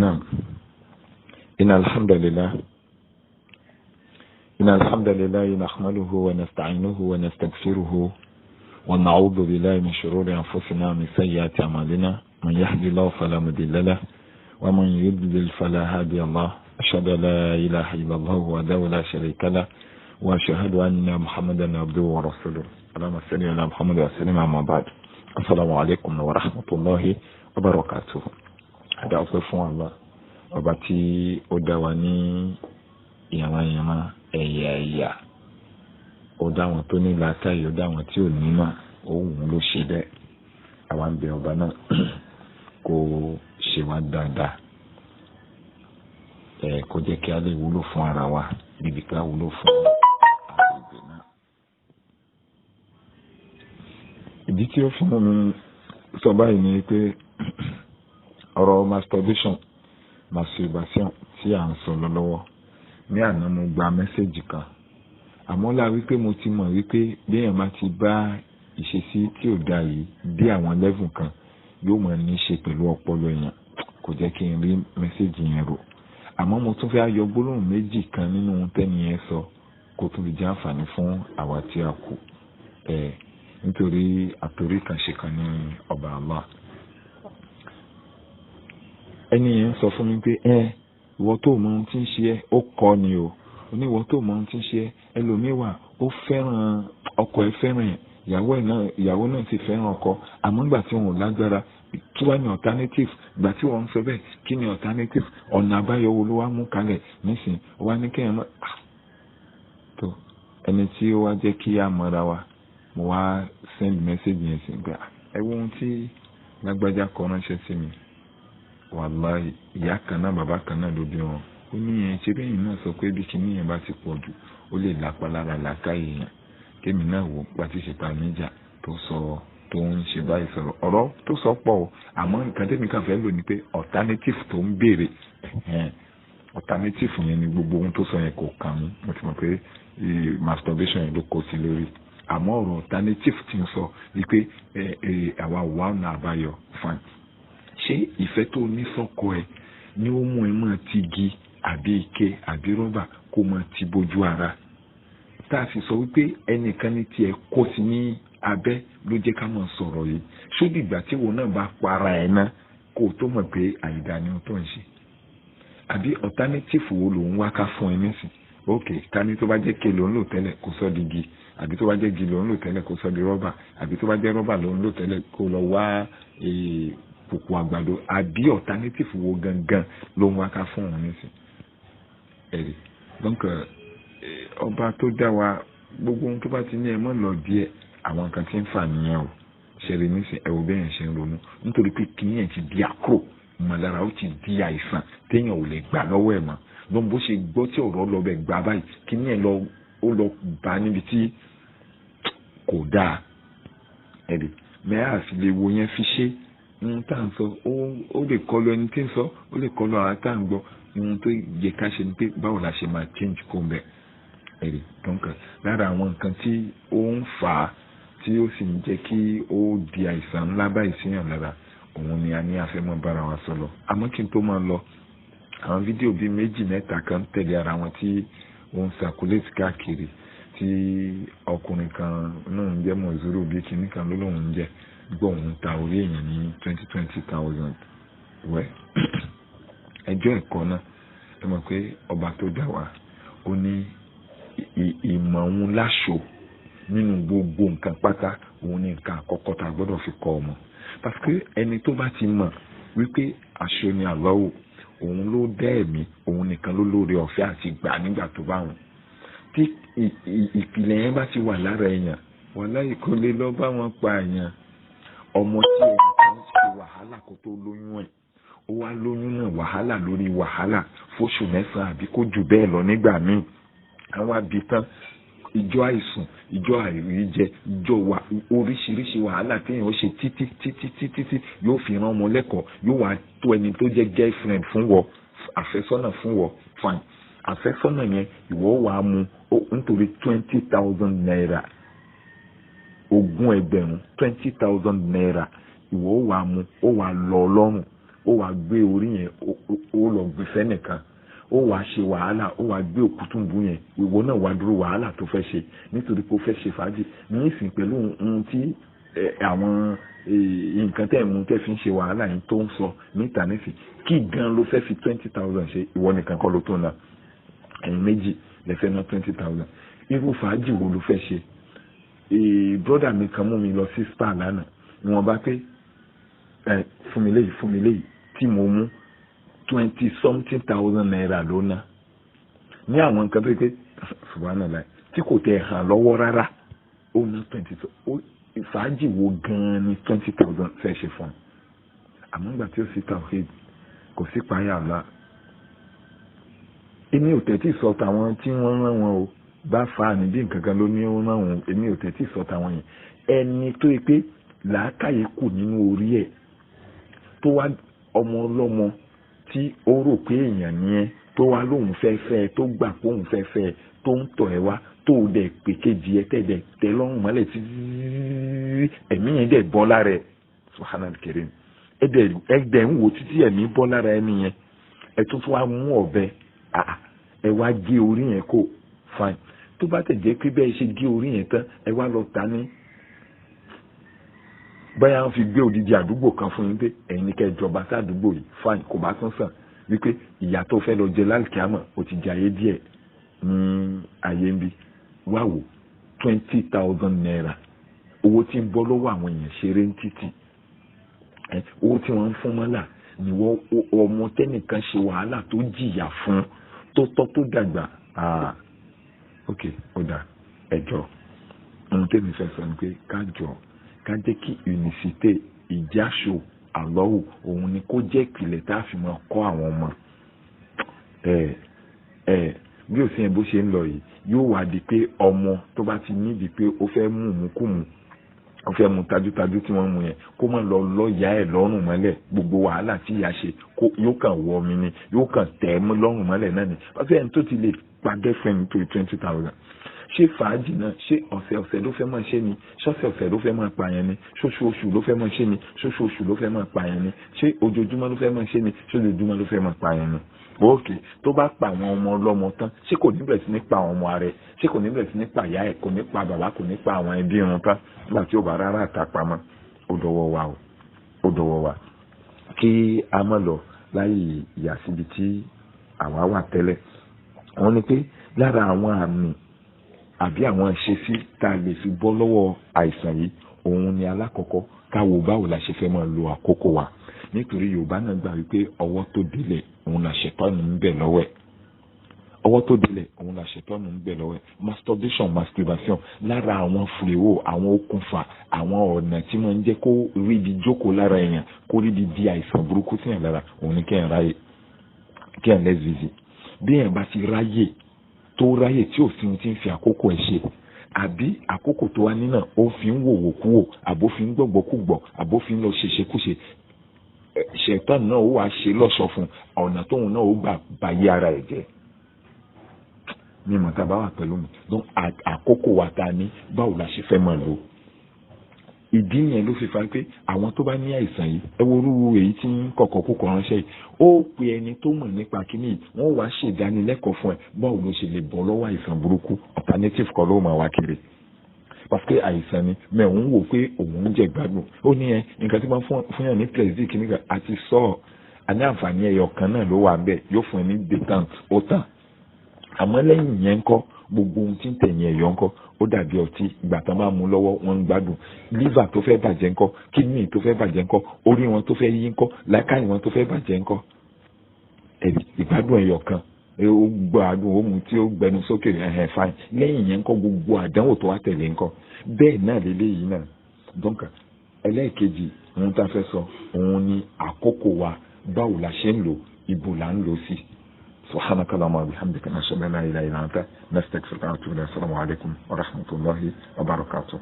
نعم إن الحمد لله نحمده ونستعينه ونستغفره ونعوذ بالله من شرور أنفسنا ومن سيئات أعمالنا من يهد الله فلا مضل له ومن يضلل فلا هادي له أشهد أن لا إله إلا الله وحده لا شريك له وأشهد أن محمدا عبده ورسوله اللهم صل على محمد وسلم أما بعد السلام عليكم ورحمة الله وبركاته. Ada ọpẹ́ fún Allah ọba tí ó dá wa ní ìyàmá ẹ̀yà ó dá wọn tó ní làákàyè ó dá wọn tí ò ní mà òun ló ṣe bẹ́ẹ̀ àwa ń bẹ ọba náà kó ṣe wá dáadáa kó jẹ́ kí a lè wúlò fún ara wa níbi ká wúlò fún àgbègbè náà. Ìdí tí ó fún mi sọ báyìí ni pé ọ̀rọ̀ masturbation tí à ń sọ lọ́wọ́ ní àná mo gba mẹ́sẹ̀jì kan àmọ́ la wípé mo ti mọ̀ wípé bí èèyàn bá ti bá ìṣesí tí ò dáa yìí dé àwọn level kan yóò mọ̀ ní ṣe pẹ̀lú ọpọlọ èèyàn kò jẹ́ kí n rí mẹ́sẹ̀jì yẹn rò àmọ́ mo tún fẹ́ yọ gbólóhùn méjì kan nínú ohun tẹ́ni yẹn sọ kó tún fi jẹ́ àǹfààní fún àwa tí a kù nítorí àtòrí kan ṣe kan ní ọba Allah. Ẹni yẹn sọ fún mi pé ìwọ tó mọ ohun tí ń ṣe ẹ́ ó kọ́ ni o oníwọ tó mọ ohun tí ń ṣe ẹ́ ẹlòmíwà ó fẹ́ràn ọkọ ẹ̀ fẹ́ràn ẹ̀ ìyàwó náà sì fẹ́ràn ọkọ àmọ́ ìgbà tí wọn ò lágbára tí wọ́n ní alternative ìgbà tí wọ́n ń sọ bẹ́ẹ̀ kí ni alternative ọ̀nà àbáyọ wo ló wá mú kalẹ̀ nísìn wá ní kéèyàn náà tó ẹni tí ó wá jẹ́ kí á mọ́ra wa mo wá send message yẹn sí gbà ẹ wo ohun tí lágbájá kọ ránṣẹ́ sí mi wàláì ìyá kan náà bàbá kan náà ló bí wọn ó ní yẹn ṣe bẹ́yìn náà sọ pé bí kinní yẹn bá ti pọ̀ jù ó lè lápá lára làákàyè yẹn kémi náà wò pàtí ṣèpà níjà tó ń ṣe báyìí sọ̀rọ̀ ọ̀rọ̀ tó sọ pọ̀ o àmọ́ nǹkan tẹ́mi kan fẹ́ lò ní pé alternative tó ń béèrè alternative yẹn ni gbogbo ohun tó sọ yẹn kò kàn mí mo ti mọ̀ pé masturbation yẹn ló kó sí lórí àmọ́ ọ̀rọ̀ alternative ti ń sọ wípé àwa wà ọ̀nà àbáyọ fine ṣé ìfẹ́ tó ní sọ́kọ ẹ ni ó mú ẹ máa ti igi àbí ike àbí rọ́bà kó máa ti bójú ara tá a sì sọ wípé ẹnìkan ní tiẹ̀ kó sí ní abẹ́ ló jẹ́ ká máa sọ̀rọ̀ yìí ṣó dìgbà tí wọn náà bá para ẹ̀ ná kó o tó mọ̀ pé àìdá ni ó tó ń ṣe àbí alternative wo ló ń wá ká fún ẹ nísìn ok ká ní tó bá jẹ́ ké ló ń lò tẹ́lẹ̀ kó sọ di igi àbí tó bá jẹ́ igi ló ń lò tẹ́lẹ̀ kó sọ di rọ́bà àbí tó bá jẹ́ rọ́bà ló ń lò tẹ́lẹ̀ kó lọ wá kòkò àgbàdo àbí alternative wo gangan ló ń wá ká fún òun nísìn ẹ̀rí donc ọba tó dá wa gbogbo ohun tó bá ti ní ẹ mọ́ lọ díẹ̀ àwọn nǹkan tí ń fà nìyẹn o ṣẹlẹ̀ nísìn ẹ̀wò bẹ́ẹ̀ ṣe ń ronú nítorí pé kí yẹn ti di àkóró mọ̀lára ó ti di àìsàn téèyàn ò lè gbà lọ́wọ́ ẹ̀ mọ́ lọ́n bó ṣe gbọ́ tí ọ̀rọ̀ lọ bẹ̀ gbà báyìí kí yẹn ó lọ bá níbi tí kò dáa ẹ̀rí mẹ́à sì lè wo yẹn fi ṣe ohun tá à ń sọ ó lè kọlu ẹni tí ń sọ ó lè kọlu àwọn tá à ń gbọ́ ohun tó yẹ ká ṣe ni pé báwo la ṣe máa change kó mbẹ ẹ̀rí donc lára àwọn nǹkan tí ó ń fà á tí ó sì ń jẹ́ kí ó di àìsàn ńlá báyìí síyàn lára òun ni a ní afẹ́mọ́ bára wa sọ lọ àmọ́ kí n tó máa lọ àwọn fídíò bíi méjì mẹ́ta kan tẹ̀lé ara wọn tí ó ń circulate káàkiri tí ọkùnrin kan náà ń jẹ́ mọ̀zúrò bíi kinní kan ló lóun ń jẹ́ gbọ̀hún ta orí èèyàn ní 20,000 wẹ́ ẹjọ́ ẹ̀kọ́ náà ẹ mọ̀ pé ọba tó dá wa ó ní ìmọ̀ òun láṣọ nínú gbogbo nǹkan pátá òun ní nǹkan àkọ́kọ́ tá a gbọ́dọ̀ fi kọ́ ọmọ parce que ẹni tó bá ti mọ̀ wípé aṣọ ni àlọ́wò òun ló dẹ́ ẹ̀mí òun nìkan ló lóore ọ̀fẹ́ àti gbà nígbà tó bá wọn tí ìpìlẹ̀ yẹn bá ti wà lára èèyàn wàláhì kò lè lọ bá wọn pa èèyàn ọmọ tí ẹnìkan ṣe wàhálà kó tó lóyún ẹ̀ ó wá lóyún náà wàhálà lórí wàhálà fóṣù 9 àbí kó jù bẹ́ẹ̀ lọ nígbà míì àwọn àbítán ìjọ àìsùn ìjọ àìríjẹ ìjọ oríṣiríṣi wàhálà téèyàn ó ṣe títí yóò fi rán ọmọ lẹ́kọ̀ọ́ yóò wá tó ẹni tó jẹ́ girlfriend fún wọ àfẹ́sọ́nà fún wọ fine àfẹ́sọ́nà yẹn ìwọ wàá mú nítorí 20,000 naira 20,000 naira ìwọ ó wà mú ó wà lọ lọ́rùn ó wàá gbé orí yẹn ó lọ gbé fẹ́nìkan ó wàá ṣe wàhálà ó wàá gbé òkútùnbù yẹn ìwọ náà wàá dúró wàhálà tó fẹ́ ṣe nítorí pé ó fẹ́ ṣe fàájì ní ìsìn pẹ̀lú ohun tí àwọn nǹkan tẹ́ mú tẹ́ fi ń ṣe wàhálà yìí tó ń sọ níta nísìn kí gan ló fẹ́ fi 20,000 ṣe ìwọ nìkan kọ́ ló tó náà ẹ̀yin méjì lè fẹ́ ná 20,000 irú fàájì wo ló fẹ́ ṣe brọ́dà mi kan mú mi lọ sí spa lánàá ni wọ́n bá pé fún mi léyìí tí mo mú 20-something thousand naira ló ná ní àwọn nǹkan tó pé subhanallah tí kò tẹ̀ hàn lọ́wọ́ rárá ó ná 20 fàájì wo gan-an ni 20,000 fẹ́ ṣe fún un àmọ́ nígbà tí ó sì tawhid kò sí páyà Allah èmi ò tẹ́tí sọ tàwọn tí wọ́n rán wọn o bá fa àní bí nǹkan kan ló ní ó rán wọn èmi ò tẹ́tí sọ tàwọn yẹn ẹni tó yẹ pé làákàyè kù nínú orí ẹ̀ tó wá ọmọ ọlọ́mọ tí ó rò pé èèyàn ni ẹ tó wá lóun fẹ́ fẹ́ tó gbà pé òun fẹ́ fẹ́ tó ń tọ̀ ẹ́ wá tó o dẹ̀ pé kejì ẹ tẹ̀ dẹ̀ tẹ́ lọ́rùn mọ́lẹ̀ tí ẹ̀mí yẹn dẹ̀ bọ́ lára ẹ̀ subhanal karim ẹ̀dẹ̀ ń wò títí ẹ̀mí bọ́ lára ẹni yẹn ẹ̀ tó tún wá mú ọ̀bẹ ẹ wá gé orí yẹn kó fine tó bá tẹ̀ jẹ́ pé bẹ́ẹ̀ ṣe gé orí yẹn tán ẹ wá lọ ta ní báyà ń fi gbé odidi àdúgbò kan fún yín pé ẹ̀yin ní kẹ́ jọba sí àdúgbò yìí fine kò bá tún sàn wípé ìyá tó fẹ́ lọ jẹ lálùkìámọ̀ ó ti jẹ ayé díẹ̀ ní ayé ń bí wá wò 20,000 naira owó tí ń bọ́ lọ́wọ́ àwọn èèyàn ṣeré ń títì owó tí wọ́n ń fún mọ́là ni wọ́n ọmọ tẹ́nìkan ṣe wàhálà tó jìyà fún tó tọ́ tó dàgbà ok ó dà ẹjọ́ ohun tẹ́mi fẹ́ sọ ni pé ká jẹ́ kí unicité ìjáṣọ àlọ́wù òun ni kó jẹ́ ìpìlẹ̀ tá a fi máa kọ́ àwọn ọmọ bí òsín bó ṣe ń lọ yìí yóò wá di pé ọmọ tó bá ti níbi pé ó fẹ́ mú ìmúkùmù ó fẹ́ mu tajútajú tí wọ́n mú yẹn kó má lọ lọ́ọ̀yà ẹ̀ lọ́rùn mọ́lẹ̀ gbogbo wàhálà tí ìyá ṣe yóò kàn wọ mi ni yóò kàn tẹ̀ ẹ́ lọ́rùn mọ́lẹ̀ náà ni wọ́n fẹ́ ẹni tó ti lè pa girlfriend nítorí 20,000 ṣé fàájì náà ṣé ọ̀sẹ̀ ló fẹ́ máa ṣe ni ṣọ́sẹ̀ ló fẹ́ máa pa yẹn ni ṣoṣooṣù ló fẹ́ máa ṣe ni ṣoṣooṣù ló fẹ́ máa pa yẹn ni ṣé ojoojúmọ́ ló fẹ́ máa ṣe ni ṣojoojúmọ́ ló fẹ́ máa pa yẹn ni. òkè tó bá pa àwọn ọmọ ọlọ́mọ tán ṣé kò ní bẹ̀rẹ̀ sí ní pa àwọn ọmọ rẹ̀ ṣé kò ní bẹ̀rẹ̀ sí ní pa ìyá ẹ̀ kò ní pa bàbá kò ní pa àwọn ẹbí irun tán nígbà tí ó bá rárá àtà pamọ́ ó dọwọ́ wa kí a mọ̀ lọ láyé ìyà síbi tí àwa wà tẹ́lẹ̀ wọ́n ní pé lára àwọn àmì àbí àwọn ìṣesí tá a lè fi bọ́ lọ́wọ́ àìsàn yìí òun ni alákọ̀ọ́kọ́ káwo báwo la ṣe fẹ́ máa lo àkókò wa nítorí Yorùbá náà gbà wípé ọwọ́ tó délẹ̀ òun la ṣètọ́nù ń bẹ lọ́wọ́ ẹ̀ ọwọ́ tó délẹ̀ òun la ṣètọ́nù ń bẹ lọ́wọ́ ẹ̀ masturbation lára àwọn fúrewó àwọn okùnfà àwọn ọ̀nà tí wọ́n ń jẹ́ kó rí ibi jókòó lára èèyàn kó rí ibi di àìsàn burúkú sí yàn lára òun ni kẹ́hìn lẹ́sìsì bí èèyàn bá ti ráyè tí òfin ti ń fi àkókò ẹ̀ ṣe àbí àkókò tó wá nínà ó fi ń wòwò kúwò àbó fi ń gbọ̀gbọ̀kúgbọ̀ àbó fi ń lọ ṣeṣekúṣe ṣẹ̀tàn náà ó wàá ṣe lọ́ṣọ̀ fún ọ̀nà tóun náà ó gbà báyé ara ẹ̀ jẹ́ ní mọ̀tàbá wà pẹ̀lú mi donc àkókò wa ta ní báwo la ṣe fẹ́ máa lò ìdí yẹn ló fi fa pé àwọn tó bá ní àìsàn yìí ẹ wo orú èyí tí ń kọ̀kọ̀ kúkọ̀ ránṣẹ́ yìí ó pe ẹni tó mọ̀ nípa kíní yìí wọ́n wá ṣèdánilẹ́kọ̀ọ́ fún ẹ báwo ló ṣe lè bọ́ lọ́wọ́ àìsàn burúkú alternative kọ́ ló máa wá kiri parce que àìsàn ni mẹ́wọ̀n wò pé òun ń jẹ gbádùn ó ní ẹ nǹkan tí wọ́n fún yàn ní plexi kíní kan àti sọ àní àǹfààní ẹyọ kan náà ló wà bẹ́ẹ̀ yóò fún ẹ ní détente ó tàn àmọ́ lẹ́yìn yẹn ńkọ́ gbogbo ohun tí ń tẹ̀yìn ẹ̀yọ́ ńkọ́ ó dàbí ọtí ìgbà tán bá mú lọ́wọ́ wọn ń gbádùn liver tó fẹ́ bàjẹ́ ńkọ́ kidney tó fẹ́ bàjẹ́ ńkọ́ orí wọn tó fẹ́ yí ńkọ́ làákàyè wọn tó fẹ́ bàjẹ́ ńkọ́ ìgbádùn ẹ̀yọ̀ kan ó gbádùn ó mú tí ó gbẹnu sókè fine lẹ́yìn yẹn ńkọ́ gbogbo àdánwò tó wá tẹ̀lé ńkọ́ bẹ́ẹ̀ náà lélẹ́yìí náà donc ẹlẹ́ẹ̀kejì ohun tá a fẹ́ sọ òun ni àkókò wa báwo la ṣe ń lò ibo là ń lò sí. سبحانك اللهم وبحمدك نشهد ان لا اله الا انت نستغفرك ونتوب اليك السلام عليكم ورحمه الله وبركاته.